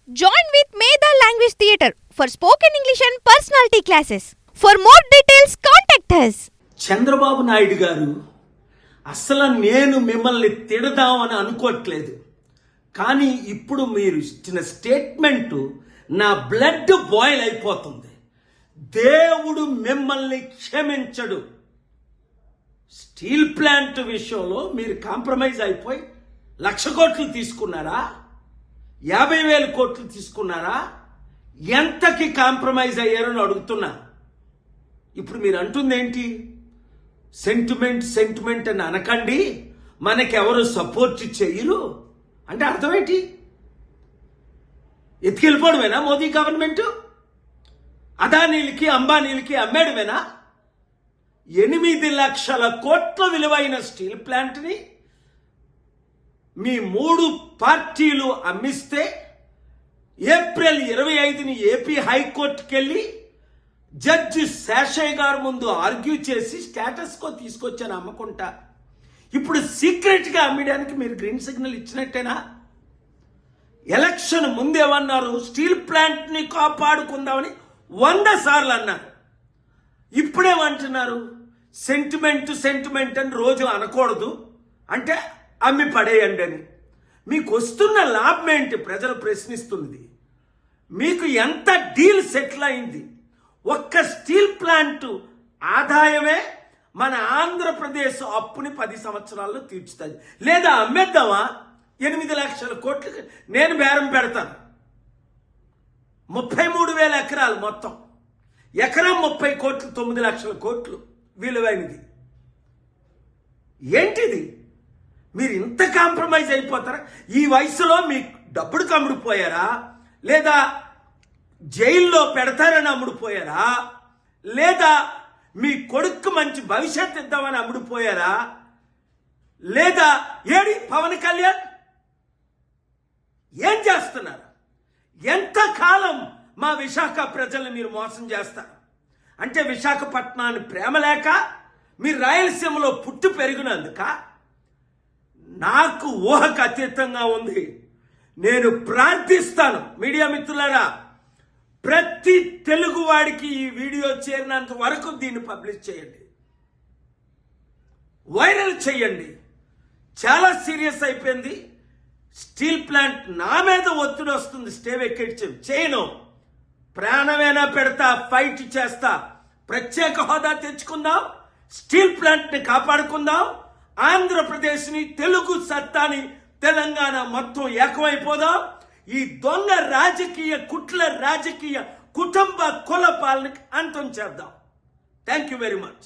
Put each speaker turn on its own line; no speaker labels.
Join with Medha Language Theatre for spoken English and personality classes. For more details, contact us.
Chandrababu Naidu గారు అసలు నేను మిమ్మల్ని తిడదామని అనుకోవట్లేదు, కానీ ఇప్పుడు మీరు ఇచ్చిన స్టేట్మెంట్ నా బ్లడ్ బాయిల్ అయిపోతుంది. దేవుడు మిమ్మల్ని క్షమించడు. స్టీల్ ప్లాంట్ విషయంలో మీరు కాంప్రమైజ్ అయిపోయి 1,00,000 కోట్లు తీసుకున్నారా, 50,000 కోట్లు తీసుకున్నారా, ఎంతకి కాంప్రమైజ్ అయ్యారని అడుగుతున్నా. ఇప్పుడు మీరు అంటుంది ఏంటి? సెంటిమెంట్ అని అనకండి, మనకెవరు సపోర్ట్ చేయరు అంటే అర్థం ఏంటి? ఎత్తుకెళ్ళిపోవడమేనా మోదీ గవర్నమెంట్? అదానీలకి అంబానీలకి అమ్మేయడమేనా? 8,00,000 కోట్ల విలువైన స్టీల్ ప్లాంట్ని మీ 3 పార్టీలు అమ్మిస్తే ఏప్రిల్ 25ని ఏపీ హైకోర్టుకి వెళ్ళి జడ్జి శేషయ్య గారు ముందు ఆర్గ్యూ చేసి స్టేటస్ కో తీసుకొచ్చాను అమ్మకుంటా. ఇప్పుడు సీక్రెట్గా అమ్మడానికి మీరు గ్రీన్ సిగ్నల్ ఇచ్చినట్టేనా? ఎలక్షన్ ముందేమన్నారు? స్టీల్ ప్లాంట్ని కాపాడుకుందామని 100 సార్లు అన్నారు. ఇప్పుడేమంటున్నారు? సెంటిమెంట్ అని రోజు అనకూడదు, అంటే అమ్మి పడేయండి అని. మీకు వస్తున్న లాభం ఏంటి? ప్రజలు ప్రశ్నిస్తున్నది. మీకు ఎంత డీల్ సెటిల్ అయింది? ఒక్క స్టీల్ ప్లాంట్ ఆదాయమే మన ఆంధ్రప్రదేశ్ అప్పుని 10 సంవత్సరాల్లో తీర్చుతుంది. లేదా అమ్మేద్దామా? 8,00,000 కోట్లు నేను బేరం పెడతాను. 33,000 ఎకరాలు మొత్తం, ఎకరం 30 కోట్లు, 9,00,000 కోట్లు విలువైనది. ఏంటిది? మీరు ఇంత కాంప్రమైజ్ అయిపోతారా? ఈ వయసులో మీ డబ్బుడు అమ్ముడుపోయారా, లేదా జైల్లో పెడతారని అమ్ముడుపోయారా, లేదా మీ కొడుకు మంచి భవిష్యత్తు ఇద్దామని అమ్ముడుపోయారా, లేదా ఏడి పవన్ కళ్యాణ్ ఏం చేస్తున్నారు? ఎంతకాలం మా విశాఖ ప్రజల్ని మీరు మోసం చేస్తారు? అంటే విశాఖపట్నాన్ని ప్రేమ లేక, మీరు రాయలసీమలో పుట్టి పెరిగినందుక? నాకు ఊహకు అతీతంగా ఉంది. నేను ప్రార్థిస్తాను, మీడియా మిత్రులారా, ప్రతి తెలుగు వాడికి ఈ వీడియో చేరినంత వరకు దీన్ని పబ్లిష్ చేయండి, వైరల్ చేయండి. చాలా సీరియస్ అయిపోయింది. స్టీల్ ప్లాంట్ నా మీద ఒత్తిడి వస్తుంది, స్టే వెకేట్ చేయను. ప్రాణమైనా పెడతా, ఫైట్ చేస్తా. ప్రత్యేక హోదా తెచ్చుకుందాం, స్టీల్ ప్లాంట్ని కాపాడుకుందాం, ఆంధ్రప్రదేశ్ని, తెలుగు సత్తాని, తెలంగాణ మొత్తం ఏకమైపోదాం. ఈ దొంగ రాజకీయ కుట్ల రాజకీయ కుటుంబ కుల పాలనకి అంతం చేద్దాం. Thank you very much.